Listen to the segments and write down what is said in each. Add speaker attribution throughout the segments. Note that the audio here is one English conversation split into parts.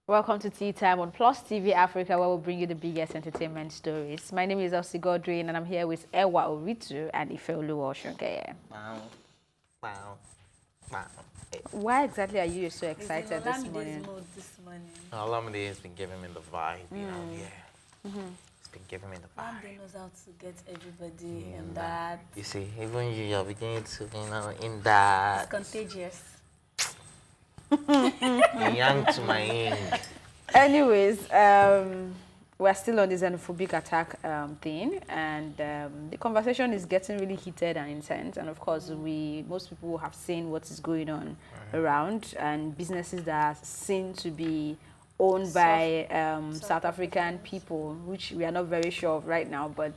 Speaker 1: Welcome to Tea Time on Plus TV Africa, where we'll bring you the biggest entertainment stories. My name is Godwin, and I'm here with Ewa Oritu and Ifeoluwa Oshunkeye.
Speaker 2: Wow.
Speaker 1: Why exactly are you so excited this morning?
Speaker 2: Olamide has been giving me the vibe, you know, It's been giving me the vibe.
Speaker 3: Olamide knows how to get everybody in that.
Speaker 2: You see, even you're beginning to, in that.
Speaker 3: It's contagious.
Speaker 2: Young to my ink.
Speaker 1: Anyways, we're still on the xenophobic attack thing, and the conversation is getting really heated and intense. And of course, most people have seen what is going on around, and businesses that are seen to be owned by South African people, which we are not very sure of right now. But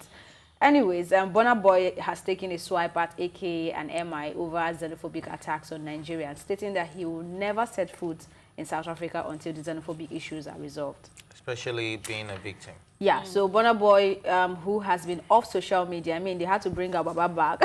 Speaker 1: anyways, Burna Boy has taken a swipe at AK and MI over xenophobic attacks on Nigeria, stating that he will never set foot in South Africa until the xenophobic issues are resolved.
Speaker 2: Especially being a victim.
Speaker 1: Yeah, so Burna Boy, who has been off social media, I mean, they had to bring our Baba back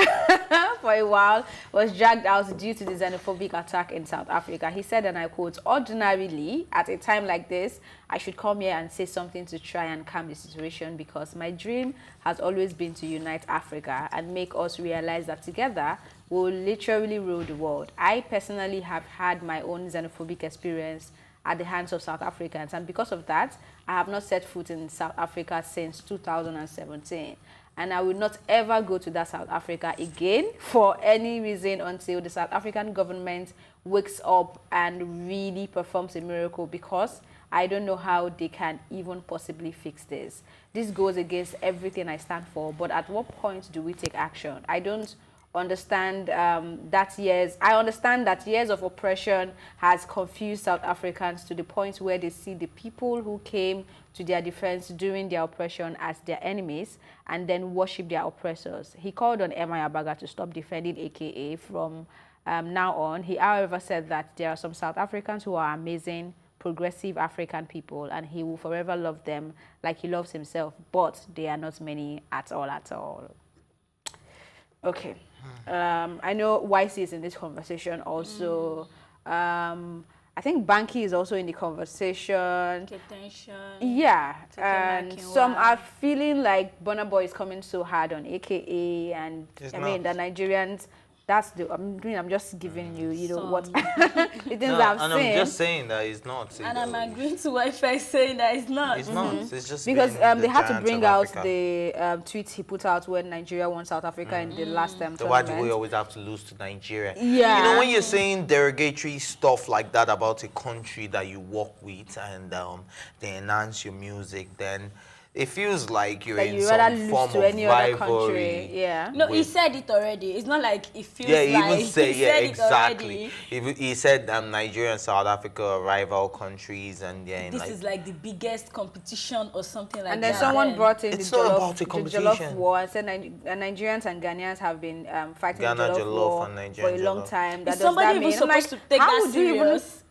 Speaker 1: for a while, was dragged out due to the xenophobic attack in South Africa. He said, and I quote, "Ordinarily, at a time like this, I should come here and say something to try and calm the situation, because my dream has always been to unite Africa and make us realize that together we'll literally rule the world. I personally have had my own xenophobic experience at the hands of South Africans, and because of that, I have not set foot in South Africa since 2017. And I will not ever go to that South Africa again for any reason until the South African government wakes up and really performs a miracle, because I don't know how they can even possibly fix this. This goes against everything I stand for, but at what point do we take action? I don't understand I understand that years of oppression has confused South Africans to the point where they see the people who came to their defense during their oppression as their enemies and then worship their oppressors." He called on MI Abaga to stop defending AKA from now on. He, however, said that there are some South Africans who are amazing, progressive African people, and he will forever love them like he loves himself, but they are not many at all. Okay. I know YC is in this conversation also. I think Banky is also in the conversation. Yeah, and some are feeling like Burna Boy is coming so hard on AKA, and I mean the Nigerians. That's the I'm just giving you know what the things I've seen.
Speaker 2: I'm just saying that it's not.
Speaker 3: And I'm agreeing to Wi-Fi saying that it's not.
Speaker 2: It's not. It's just
Speaker 1: because they had to bring out
Speaker 2: Africa.
Speaker 1: the tweet he put out when Nigeria won South Africa in the last time.
Speaker 2: So why do we always have to lose to Nigeria?
Speaker 1: Yeah.
Speaker 2: You know, when you're saying derogatory stuff like that about a country that you work with and they enhance your music, then it feels like you're in some form of rivalry.
Speaker 1: Yeah.
Speaker 3: No, he said it already. It's not like it feels
Speaker 2: he
Speaker 3: like
Speaker 2: even said,
Speaker 3: he said
Speaker 2: exactly.
Speaker 3: it already.
Speaker 2: He said Nigeria and South Africa are rival countries, and
Speaker 3: this is like the biggest competition or something like that.
Speaker 1: And then someone brought in the
Speaker 2: jollof
Speaker 1: war and said Nigerians and Ghanaians have been fighting
Speaker 2: Ghana
Speaker 1: the jollof war for a long time.
Speaker 3: Is somebody even supposed to take that serious?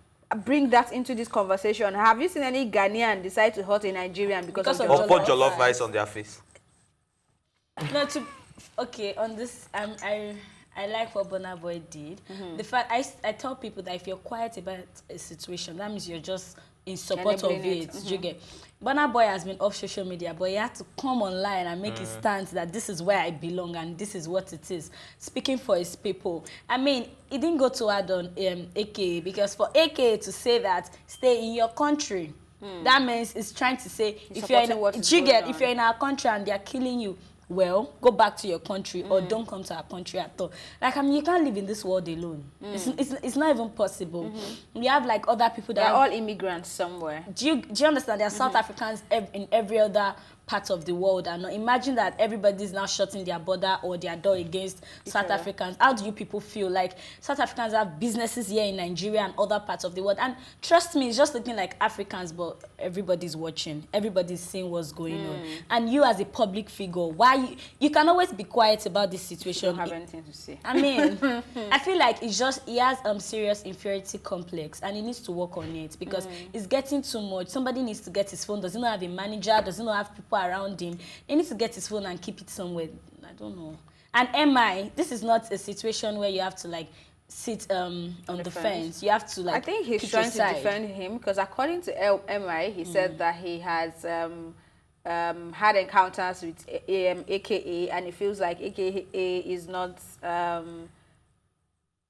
Speaker 1: Bring that into this conversation. Have you seen any Ghanaian decide to hurt a Nigerian because of
Speaker 2: or put jollof rice on their face?
Speaker 3: No, okay, on this, I like what Burna Boy did. The fact I tell people that if you're quiet about a situation, that means you're just in support of it. You get. Burna Boy has been off social media, but he had to come online and make his stance that this is where I belong and this is what it is. Speaking for his people. I mean, he didn't go too hard on AKA, because for AKA to say that stay in your country, that means it's trying to say if you're in our country and they're killing you, well, go back to your country or don't come to our country at all. Like, I mean, you can't live in this world alone. It's not even possible. We have like other people that
Speaker 1: are all immigrants somewhere.
Speaker 3: Do you understand? There are South Africans in every other part of the world, and imagine that everybody's now shutting their border or their door against South Africans. How do you people feel? Like, South Africans have businesses here in Nigeria and other parts of the world, and trust me, it's just looking like Africans, but everybody's watching, everybody's seeing what's going on. And you as a public figure, why you can always be quiet about this situation?
Speaker 1: You don't have anything to say.
Speaker 3: I mean, I feel like he has serious inferiority complex, and he needs to work on it, because it's getting too much. Somebody needs to get his phone. Does he not have a manager? Does he not have people around him? He needs to get his phone and keep it somewhere. I don't know. And MI, this is not a situation where you have to like sit on the fence. You have to like.
Speaker 1: I think he's trying to defend him because according to MI, he said that he has had encounters with AKA, and it feels like AKA is not.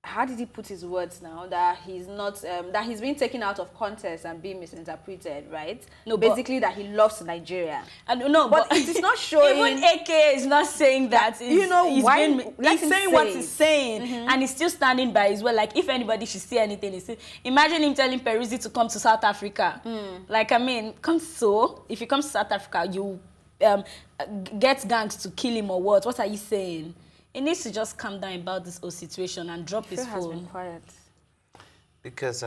Speaker 1: How did he put his words now? That he's not, that he's been taken out of context and being misinterpreted, right? No, basically that he loves Nigeria. And no, but it is not showing.
Speaker 3: Even AK is not saying that.
Speaker 1: You know why?
Speaker 3: He's saying what he's saying, and he's still standing by his word. Like if anybody should say anything, he said, imagine him telling Peruzzi to come to South Africa. Like I mean, if you come to South Africa, you get gangs to kill him or what? What are you saying? He needs to just calm down about this whole situation and drop his phone.
Speaker 1: Has been quiet.
Speaker 2: Because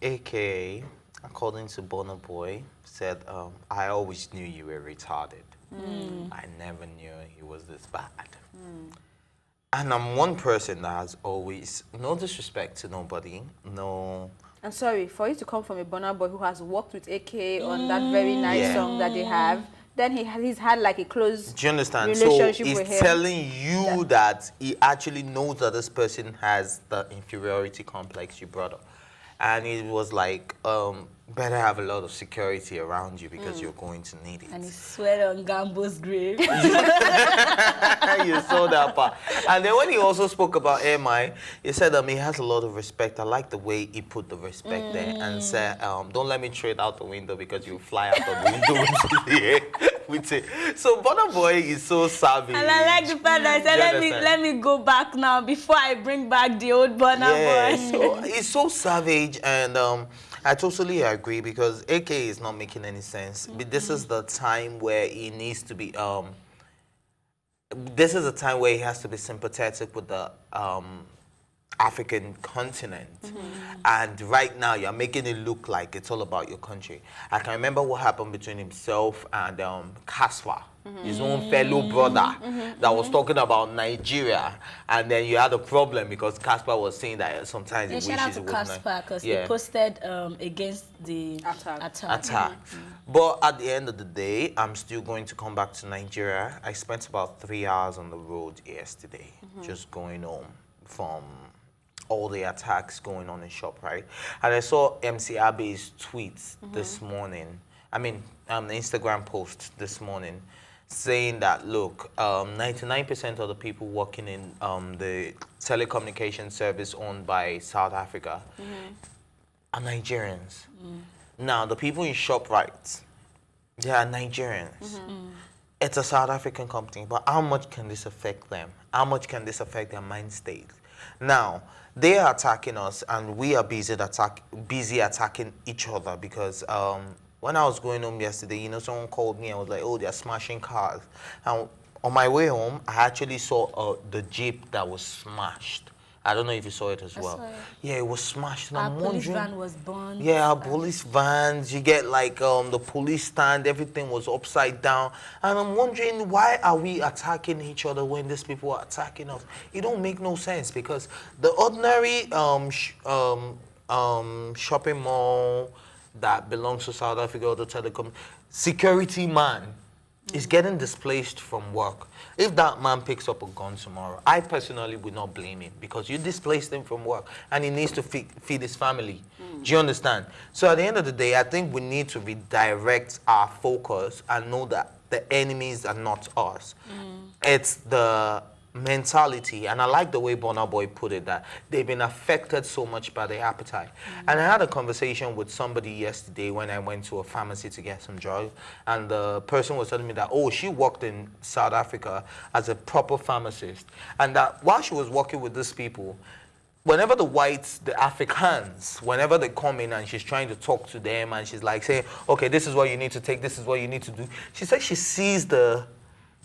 Speaker 2: AKA, according to Burna Boy, said, I always knew you were retarded. I never knew he was this bad. And I'm one person that has always, no disrespect to nobody, no...
Speaker 1: I'm sorry, for you to come from a Burna Boy who has worked with AK on that very nice song that they have, then he's had like a close
Speaker 2: Do you understand?
Speaker 1: relationship
Speaker 2: so
Speaker 1: with him.
Speaker 2: He's telling you that he actually knows that this person has the inferiority complex you brought up. And it was like, better have a lot of security around you because you're going to need it.
Speaker 3: And he swear on Gambo's grave.
Speaker 2: You saw that part. And then when he also spoke about MI, he said he has a lot of respect. I like the way he put the respect there and said, don't let me trade out the window because you fly out the window with it. So Burna Boy is so savvy.
Speaker 3: And I like the fact that I said, let me go back now before I bring back the old Burna Boy.
Speaker 2: So he's so savage, and I totally agree because AK is not making any sense. But this is the time where he needs to be. This is the time where he has to be sympathetic with the African continent. And right now, you're making it look like it's all about your country. I can remember what happened between himself and Casper, his own fellow brother, that was talking about Nigeria. And then you had a problem because Casper was saying that sometimes he wishes
Speaker 3: shout out to Casper because he posted against the attack.
Speaker 2: But at the end of the day, I'm still going to come back to Nigeria. I spent about 3 hours on the road yesterday, just going home from all the attacks going on in ShopRite. And I saw MC Abe's tweets this morning. I mean, Instagram post this morning saying that, look, 99% of the people working in the telecommunication service owned by South Africa are Nigerians. Now, the people in ShopRite, they are Nigerians. It's a South African company, but how much can this affect them? How much can this affect their mind state? Now, they are attacking us, and we are busy attacking each other because when I was going home yesterday, you know, someone called me and was like, oh, they're smashing cars. And on my way home, I actually saw the Jeep that was smashed. I don't know if you saw it as well.
Speaker 3: Saw it.
Speaker 2: Yeah, it was smashed. And
Speaker 3: our police van was burned.
Speaker 2: Yeah, our police vans. You get like the police stand. Everything was upside down. And I'm wondering, why are we attacking each other when these people are attacking us? It don't make no sense because the ordinary shopping mall that belongs to South Africa or the telecom security man is getting displaced from work. If that man picks up a gun tomorrow, I personally would not blame him because you displaced him from work and he needs to feed his family. Do you understand? So at the end of the day, I think we need to redirect our focus and know that the enemies are not us. It's the mentality, and I like the way Burna Boy put it, that they've been affected so much by their appetite. And I had a conversation with somebody yesterday when I went to a pharmacy to get some drugs, and the person was telling me that, oh, she worked in South Africa as a proper pharmacist, and that while she was working with these people, whenever the whites, the Africans, whenever they come in and she's trying to talk to them and she's like saying, okay, this is what you need to take, this is what you need to do, she said she sees the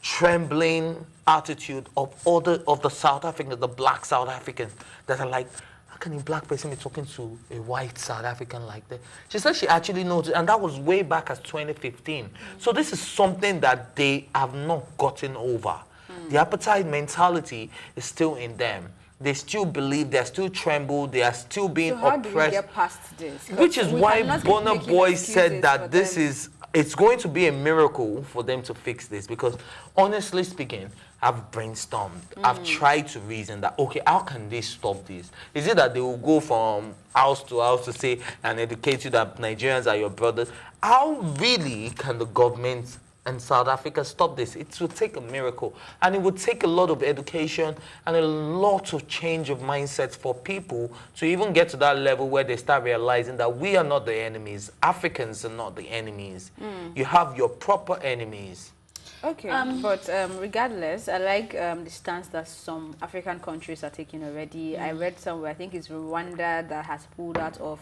Speaker 2: trembling attitude of the South Africans, the black South Africans, that are like, how can a black person be talking to a white South African like that? She said she actually noticed, and that was way back as 2015. So this is something that they have not gotten over. The appetite mentality is still in them. They still believe, they still tremble, they are still being oppressed.
Speaker 1: So how do we get past this?
Speaker 2: Which is why Burna Boy said that this is it's going to be a miracle for them to fix this, because honestly speaking, I've brainstormed. I've tried to reason that, okay, how can they stop this? Is it that they will go from house to say and educate you that Nigerians are your brothers? How really can the government and South Africa stop this? It will take a miracle, and it would take a lot of education and a lot of change of mindsets for people to even get to that level where they start realizing that we are not the enemies. Africans are not the enemies. You have your proper enemies.
Speaker 1: Okay, but regardless, I like the stance that some African countries are taking already. I read somewhere, I think it's Rwanda, that has pulled out of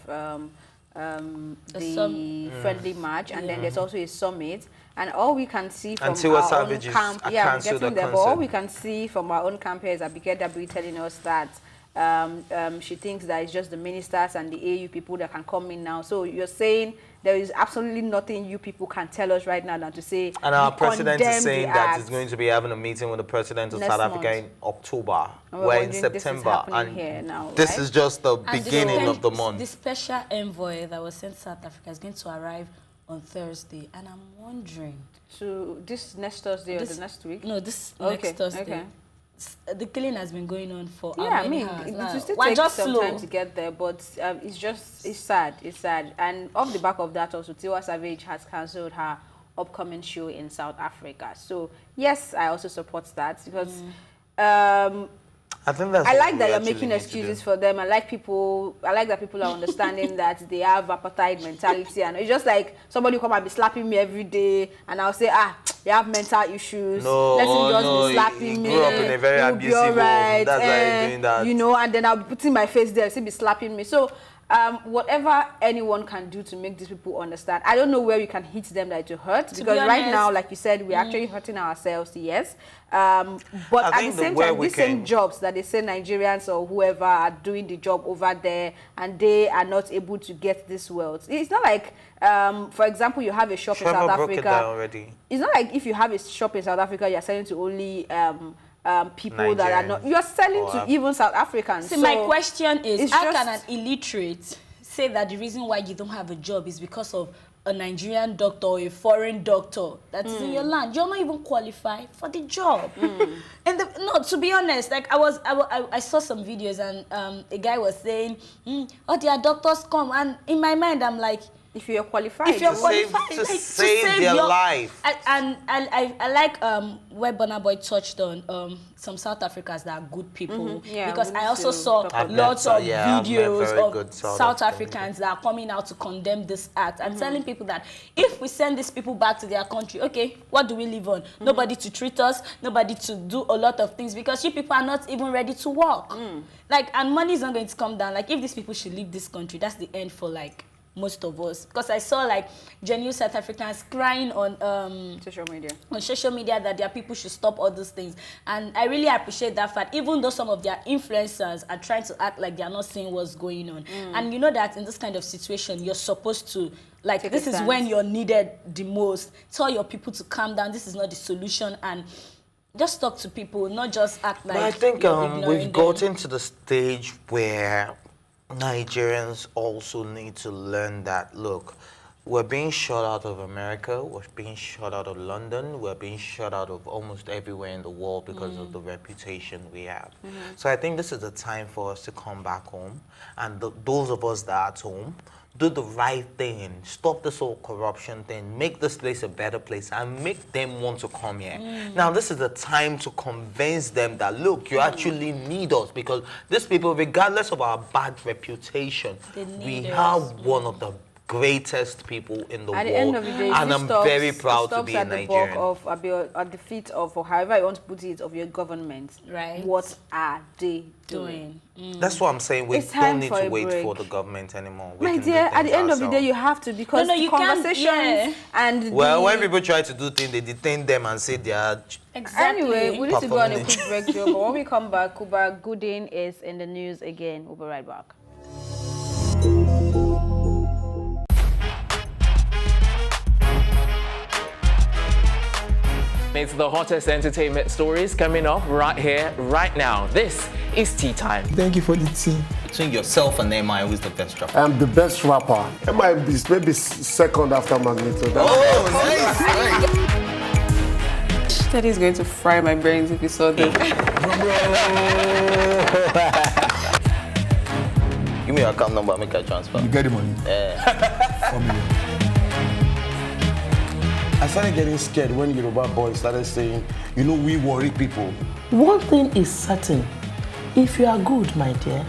Speaker 1: the friendly match, and then there's also a summit. And all we can see from our own camp, we're getting there, but all we can see from our own camp here is Abike Dabri telling us that she thinks that it's just the ministers and the AU people that can come in now. So you're saying there is absolutely nothing you people can tell us right now than to say.
Speaker 2: And our president is saying that he's going to be having a meeting with the president of South Africa in October. We're in September, and now, this is just the beginning of the month.
Speaker 3: The special envoy that was sent to South Africa is going to arrive on Thursday, and I'm wondering.
Speaker 1: So this next Thursday or the next week?
Speaker 3: No, this next Thursday.
Speaker 1: Okay.
Speaker 3: The killing has been going on for
Speaker 1: it will still take some time to get there, but it's sad. It's sad. And off the back of that also, Tiwa Savage has cancelled her upcoming show in South Africa. So yes, I also support that, because
Speaker 2: I think that's
Speaker 1: I like that you're making excuses for them. I like that people are understanding that they have apartheid mentality, and it's just like somebody come and be slapping me every day, and I'll say, you have mental issues.
Speaker 2: No,
Speaker 1: let him just be slapping me.
Speaker 2: You grew up in a very abusive home. That's why you're doing that.
Speaker 1: You know, and then I'll be putting my face there, still be slapping me. So whatever anyone can do to make these people understand. I don't know where we can hit them that to hurt, because right now, like you said, we're actually hurting ourselves, yes. But at the same time, these same jobs that they say Nigerians or whoever are doing the job over there, and they are not able to get this wealth. It's not like, for example, you have a shop in South Africa. It's not like if you have a shop in South Africa, you're selling to only people Nigerians that are not. You are selling to even South Africans.
Speaker 3: See, my question is, how can an illiterate say that the reason why you don't have a job is because of a Nigerian doctor or a foreign doctor that is in your land? You're not even qualified for the job. And no, to be honest, like I saw some videos, and a guy was saying, "Oh, their doctors come," and in my mind, I'm like,
Speaker 1: if you're qualified,
Speaker 2: to save their life.
Speaker 3: I like where Burna Boy touched on some South Africans that are good people, because I also saw lots of videos of South Africans that are coming out to condemn this act and telling people that if we send these people back to their country, okay, what do we live on? Nobody to treat us, nobody to do a lot of things, because you people are not even ready to work. Like, and money is not going to come down. Like, if these people should leave this country, that's the end for like most of us, because I saw like genuine South Africans crying on social media that their people should stop all those things, and I really appreciate that fact, even though some of their influencers are trying to act like they are not seeing what's going on. And you know that in this kind of situation, you're supposed to, like, this is when you're needed the most. Tell your people to calm down. This is not the solution, and just talk to people, not just act like.
Speaker 2: But I think we've gotten to the stage where Nigerians also need to learn that, look, we're being shut out of America, we're being shut out of London, we're being shut out of almost everywhere in the world because of the reputation we have. So I think this is the time for us to come back home, and those of us that are at home, do the right thing, stop this whole corruption thing, make this place a better place, and make them want to come here. Now, this is the time to convince them that, look, you actually need us, because these people, regardless of our bad reputation, we have one of the greatest people in the world,
Speaker 1: end of the day,
Speaker 2: and I'm very proud to be a Nigerian.
Speaker 1: At the feet of, or however you want to put it, of your government.
Speaker 3: Right.
Speaker 1: What are they doing?
Speaker 2: That's what I'm saying. We don't need to wait for the government anymore.
Speaker 1: My dear, at the end of the day, you have to, because the conversations and
Speaker 2: when people try to do things, they detain them and say they are.
Speaker 1: Anyway, we need to go on a quick break, Joe. But when we come back, Cuba, Gooden is in the news again. We'll be right back.
Speaker 4: It's the hottest entertainment stories coming up right here, right now. This is Tea Time.
Speaker 5: Thank you for the tea.
Speaker 2: Between yourself and MI, who's the best rapper?
Speaker 5: I'm the best rapper. MI is maybe second after Magneto.
Speaker 2: Nice!
Speaker 6: Daddy is going to fry my brains if he saw this.
Speaker 2: Give me your account number, make a transfer.
Speaker 5: You get the money?
Speaker 2: Yeah.
Speaker 5: 4 million. I started getting scared when Yoruba boys started saying, you know, we worry people.
Speaker 7: One thing is certain. If you are good, my dear,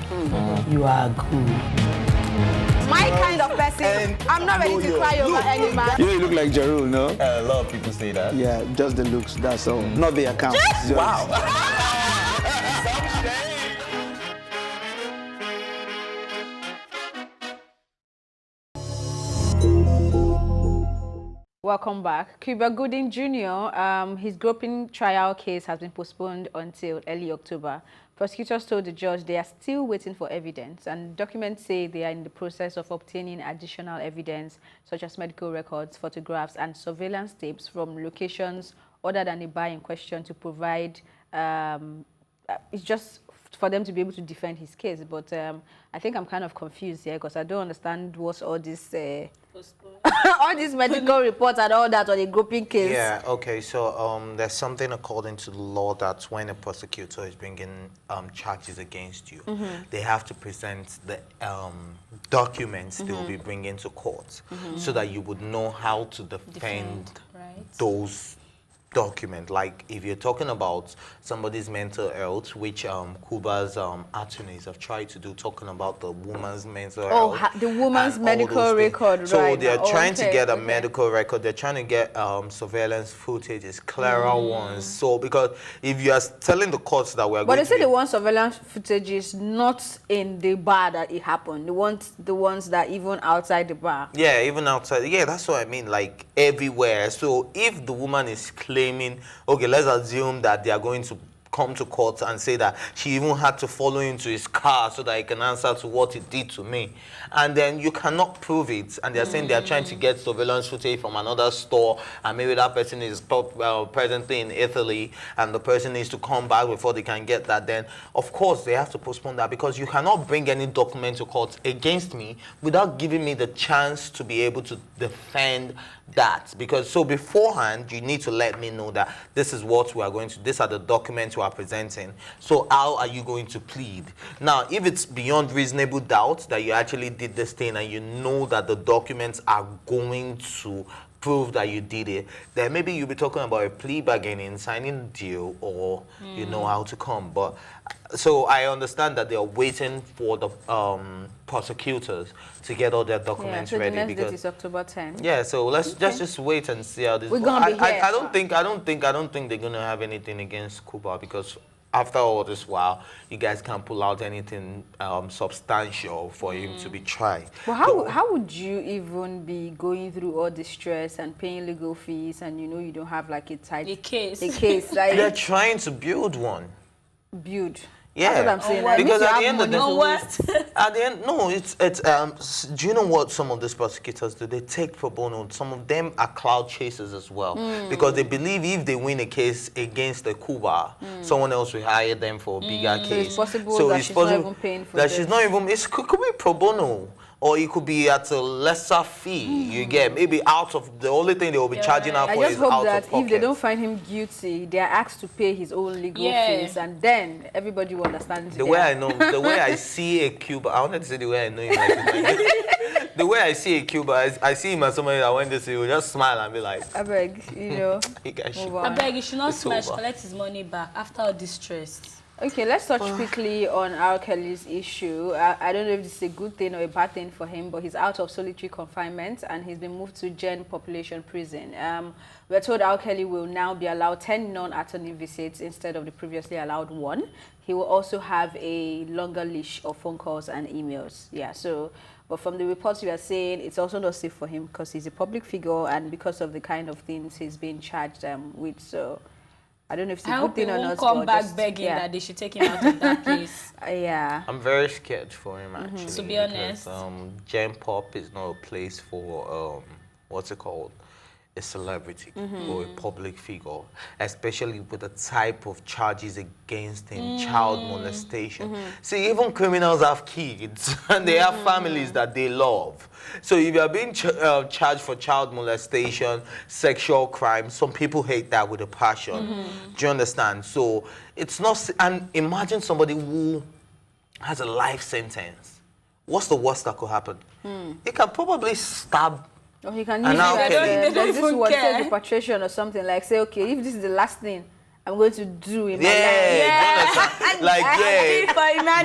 Speaker 7: you are good.
Speaker 1: My kind of person, I'm not ready to cry over any man.
Speaker 8: You look like Jarul, no?
Speaker 2: A lot of people say that.
Speaker 8: Yeah, just the looks, that's all. Not the account.
Speaker 2: Wow.
Speaker 1: Welcome back. Cuba Gooden Jr., his groping trial case has been postponed until early October. Prosecutors told the judge they are still waiting for evidence, and documents say they are in the process of obtaining additional evidence, such as medical records, photographs, and surveillance tapes from locations other than the bar in question to provide, it's just for them to be able to defend his case. But I think I'm kind of confused here because I don't understand what's all this... all these medical reports and all that on a groping case.
Speaker 2: Yeah, okay, so there's something according to the law that when a prosecutor is bringing charges against you, they have to present the documents they will be bringing to court so that you would know how to defend those documents. Like if you're talking about somebody's mental health, which Cuba's attorneys have tried to do, talking about the woman's mental health.
Speaker 1: Oh, the woman's medical record,
Speaker 2: so
Speaker 1: right.
Speaker 2: they're trying to get a medical record. They're trying to get surveillance footages, clearer ones. So because if you are telling the courts that we're
Speaker 1: but
Speaker 2: going
Speaker 1: they say the one surveillance footage is not in the bar that it happened. The ones that even outside the bar.
Speaker 2: Yeah, even outside. Yeah, that's what I mean, like everywhere. So if the woman is claiming, okay, let's assume that they are going to come to court and say that she even had to follow him to his car so that he can answer to what he did to me. And then you cannot prove it. And they're saying they're trying to get surveillance footage from another store, and maybe that person is presently in Italy and the person needs to come back before they can get that. Then, of course, they have to postpone that because you cannot bring any document to court against me without giving me the chance to be able to defend that. Because so beforehand, you need to let me know that this is what we are going to, these are the documents we are presenting. So how are you going to plead? Now, if it's beyond reasonable doubt that you actually did this thing and you know that the documents are going to prove that you did it, then maybe you'll be talking about a plea bargaining, signing a deal, or you know how to come. But so I understand that they are waiting for the prosecutors to get all their documents
Speaker 1: so
Speaker 2: ready.
Speaker 1: The next
Speaker 2: because
Speaker 1: date is October 10th.
Speaker 2: yeah, so let's just wait and see how this.
Speaker 1: We're gonna be here.
Speaker 2: I don't think they're gonna have anything against Cuba because after all this while, you guys can't pull out anything substantial for him to be tried.
Speaker 1: Well, how would you even be going through all this stress and paying legal fees, and you know you don't have like a case like
Speaker 2: they're trying to build one.
Speaker 1: Build.
Speaker 2: Yeah,
Speaker 1: that's what I'm saying. Like,
Speaker 2: because at the end of do you know what some of these prosecutors do? They take pro bono. Some of them are cloud chasers as well, because they believe if they win a case against the Cuba, someone else will hire them for a bigger case.
Speaker 1: So it's possible that she's not even paying for this.
Speaker 2: She's not even. It could be pro bono. Or it could be at a lesser fee. You get maybe out of the only thing they will be charging her for is out of pocket.
Speaker 1: I just hope that if they don't find him guilty, they are asked to pay his own legal fees, and then everybody will understand.
Speaker 2: The way I know, the way I see a Cuba, I wanted to say the way I know him. Like, the way I see a Cuba, I see him as somebody that when they say, will just smile and be like,
Speaker 1: I beg, you know.
Speaker 3: I beg, you should not smash, collect his money back after all this stress.
Speaker 1: Okay, let's touch quickly on R. Kelly's issue. I don't know if this is a good thing or a bad thing for him, but he's out of solitary confinement and he's been moved to Gen Population Prison. We're told R. Kelly will now be allowed 10 non-attorney visits instead of the previously allowed 1. He will also have a longer leash of phone calls and emails. Yeah, so, but from the reports we are saying, it's also not safe for him because he's a public figure and because of the kind of things he's being charged with. So I don't know if it's a good thing or not.
Speaker 3: Come back begging that they should take him out of that case.
Speaker 1: Yeah.
Speaker 2: I'm very scared for him actually.
Speaker 3: To be honest,
Speaker 2: Gen Pop is not a place for what's it called? a celebrity or a public figure, especially with the type of charges against him, child molestation. See, even criminals have kids and they have families that they love. So if you are being charged for child molestation, sexual crime, some people hate that with a passion. Do you understand? So it's not, and imagine somebody who has a life sentence. What's the worst that could happen? He can probably stab.
Speaker 1: Or he can use there's this word, say repatriation or something, like say, okay, if this is the last thing I'm going to do in my life.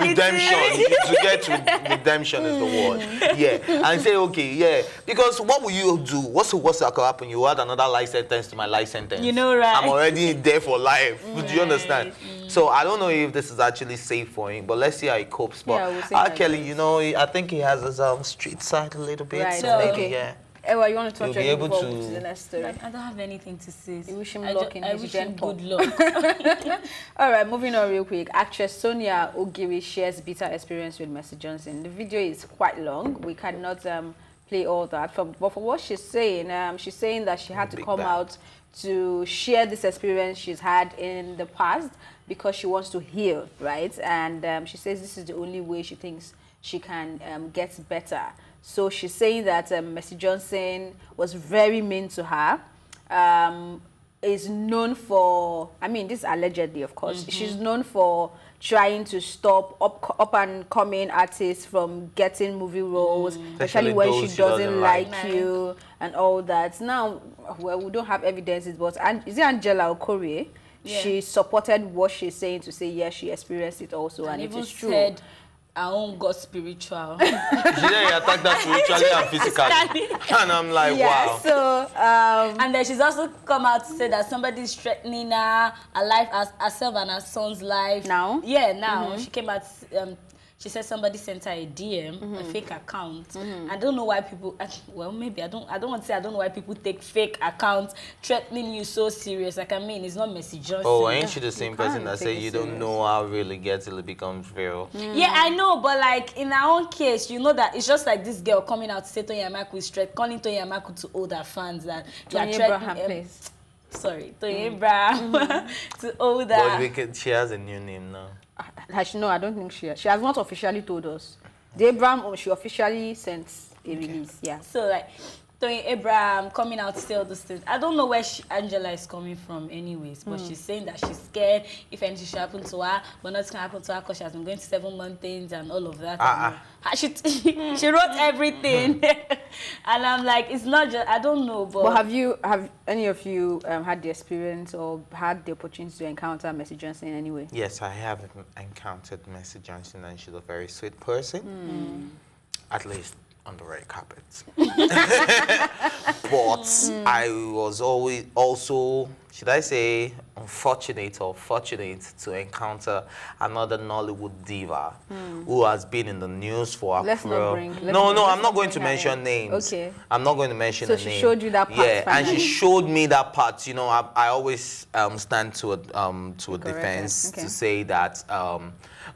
Speaker 2: Redemption. To get to redemption is the word. Yeah. And say, okay, yeah. Because what will you do? What's the worst that could happen? You add another life sentence to my life sentence.
Speaker 3: You know, right?
Speaker 2: I'm already there for life. Do you understand? So I don't know if this is actually safe for him, but let's see how he copes. But Kelly, you know, I think he has his street side a little bit.
Speaker 1: Right.
Speaker 2: So
Speaker 1: Okay.
Speaker 2: yeah.
Speaker 1: Ewa, you want to touch on
Speaker 2: able
Speaker 1: to
Speaker 2: to
Speaker 1: the next story?
Speaker 3: I don't have anything to say.
Speaker 1: You wish him luck in his
Speaker 3: wish him
Speaker 1: Gen Pop.
Speaker 3: good luck.
Speaker 1: All right, moving on real quick. Actress Sonia Ogiri shares bitter experience with Mercy Johnson. The video is quite long. We cannot play all that. But for what she's saying that she had to come out to share this experience she's had in the past because she wants to heal, right? And she says this is the only way she thinks she can get better. So she's saying that Mercy Johnson was very mean to her. Is known for, I mean, this is allegedly, of course. She's known for trying to stop up and coming artists from getting movie roles, especially when she doesn't like you and all that. Now, well, we don't have evidences, but is it Angela Ogiri? Yeah. She supported what she's saying to say, yes, she experienced it also, and it is true.
Speaker 3: Said, our own got spiritual.
Speaker 2: She attacked that spiritually and physically. And I'm like, wow.
Speaker 1: So,
Speaker 3: and then she's also come out to say that somebody's threatening her life, herself and her son's life.
Speaker 1: Now?
Speaker 3: Yeah, now. She came out, she said somebody sent her a DM, a fake account. I don't know why people, well, maybe, I don't want to say I don't know why people take fake accounts threatening you so serious. Like, I mean, it's not Mercy Johnson.
Speaker 2: Oh, ain't you the same person that say you don't know how it really gets till it becomes real?
Speaker 3: Yeah, I know, but like, in our own case, you know that it's just like this girl coming out to say Toyin Amaku is calling Toyin Amaku to older fans that they are threatening. Sorry, Toyin Abraham to older.
Speaker 2: But she has a new name now.
Speaker 1: No, I don't think she has. She has not officially told us. The Abraham, she officially sent a release, yeah.
Speaker 3: So, like, Toyin Abraham coming out to say all those things. I don't know where Angela is coming from anyways, but she's saying that she's scared if anything should happen to her, but nothing can happen to her because she has been going to 7 mountains and all of that. She wrote everything. And I'm like, it's not just, I don't know, but...
Speaker 1: But have any of you had the experience or had the opportunity to encounter Mercy Johnson in any way?
Speaker 2: Yes, I have encountered Mercy Johnson, and she's a very sweet person. At least on the red carpet. But I was always also, should I say, unfortunate or fortunate to encounter another Nollywood diva who has been in the news for a I'm not going to mention names. Okay. I'm not going to mention a name. So she showed you that part. Yeah, and she showed me that part. You know, I always stand to a defense to say that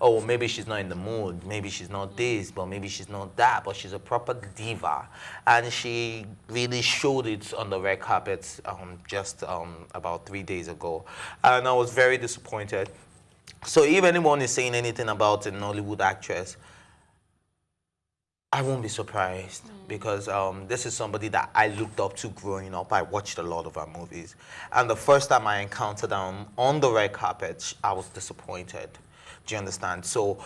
Speaker 2: oh, maybe she's not in the mood, maybe she's not this, but maybe she's not that, but she's a proper diva. And she really showed it on the red carpet just about 3 days ago. And I was very disappointed. So if anyone is saying anything about an Nollywood actress, I won't be surprised because this is somebody that I looked up to growing up. I watched a lot of her movies. And the first time I encountered her on the red carpet, I was disappointed. Do you understand? So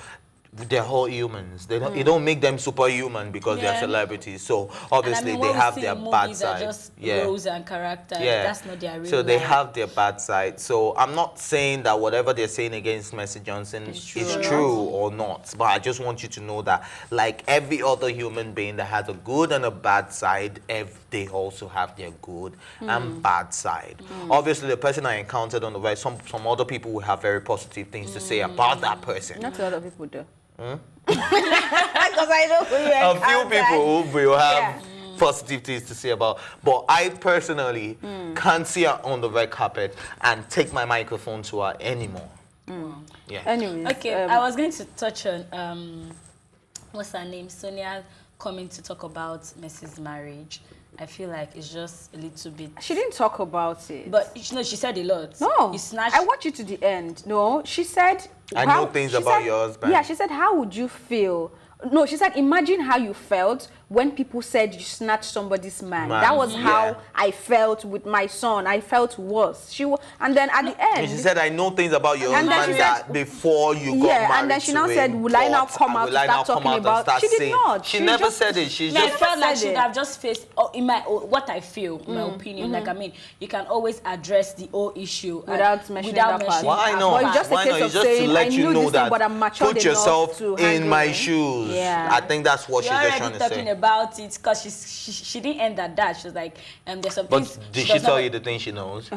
Speaker 2: they're all humans. They don't, it don't make them superhuman because they're celebrities. So obviously they have their bad side.
Speaker 3: Just roles and characters. That's not their real
Speaker 2: So they have their bad side. So I'm not saying that whatever they're saying against Mercy Johnson is true or not. But I just want you to know that like every other human being that has a good and a bad side, they also have their good and bad side. Obviously the person I encountered on the way, some other people will have very positive things to say about that person.
Speaker 1: Not a lot of people do. Because I know who you
Speaker 2: a few people will have positive things to say about, but I personally can't see her on the red carpet and take my microphone to her anymore.
Speaker 1: Anyways,
Speaker 3: okay, I was going to touch on what's her name, Sonia coming to talk about Mercy's marriage, I feel like it's just a little bit...
Speaker 1: She didn't talk about it.
Speaker 3: But, you know, she said a lot.
Speaker 1: No.
Speaker 3: You snatched...
Speaker 1: I watched you to the end. No, she said...
Speaker 2: I know things about your husband.
Speaker 1: Yeah, she said, how would you feel? No, she said, imagine how you felt when people said you snatched somebody's man. That was how I felt with my son. I felt worse. And then at the end...
Speaker 2: And she said, I know things about your husband that before you got married.
Speaker 1: And then she now said, will I now come out to start talking about... She did not.
Speaker 2: She never said it. She just...
Speaker 3: I felt like she would have just faced, in my what I feel, in my opinion. Like, I mean, you can always address the whole issue
Speaker 1: without mentioning that part.
Speaker 2: Why not?
Speaker 1: Well, just a case of saying, I knew this thing, but I'm matured
Speaker 2: put yourself in my shoes.
Speaker 1: Yeah.
Speaker 2: I think that's what she's just trying to say.
Speaker 3: Talking about it because she didn't end at that. She was like, there's some things.
Speaker 2: But did she tell you the things she knows?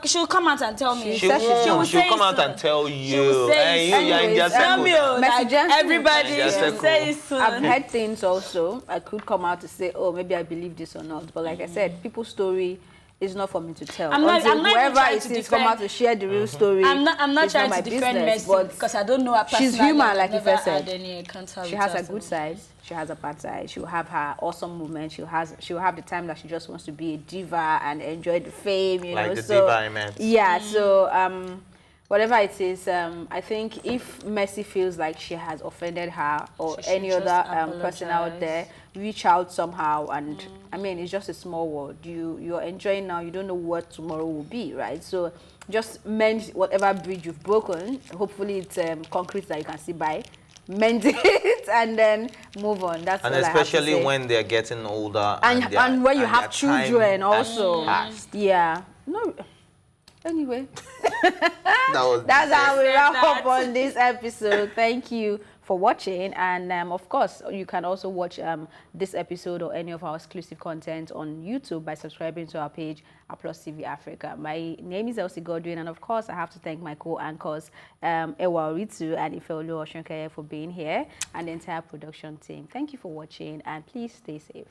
Speaker 3: She'll come out and tell me.
Speaker 2: She'll come out and tell you.
Speaker 3: She will say it soon. Everybody will say it soon.
Speaker 1: I've heard things also. I could come out to say, oh, maybe I believe this or not. But like I said, people's story is not for me to tell.
Speaker 3: I'm not
Speaker 1: whoever it is come out to share the real story.
Speaker 3: I'm not trying to defend Mercy because I don't know her personally.
Speaker 1: She's human, like you first said.
Speaker 3: She
Speaker 1: has her good side. She has a bad side. She'll have her awesome moments. She'll have the time that she just wants to be a diva and enjoy the fame. You know,
Speaker 2: like the diva I meant.
Speaker 1: Yeah. So whatever it is, I think if Mercy feels like she has offended her or any other person out there, reach out somehow. And I mean, it's just a small world. You're enjoying now. You don't know what tomorrow will be, right? So just mend whatever bridge you've broken. Hopefully, it's concrete that you can see by. Mend it and then move on. That's
Speaker 2: and
Speaker 1: all
Speaker 2: especially
Speaker 1: I have to say.
Speaker 2: when they're getting older
Speaker 1: and when you have children also. Yeah. No. Anyway, that's how we wrap up on this episode. Thank you for watching, and of course you can also watch this episode or any of our exclusive content on YouTube by subscribing to our page Plus TV Africa. My name is Elsie Godwin, and of course I have to thank my co-anchors Ewa Ritu and Ifeolu Oshunkeye for being here, and the entire production team. Thank you for watching, and please stay safe.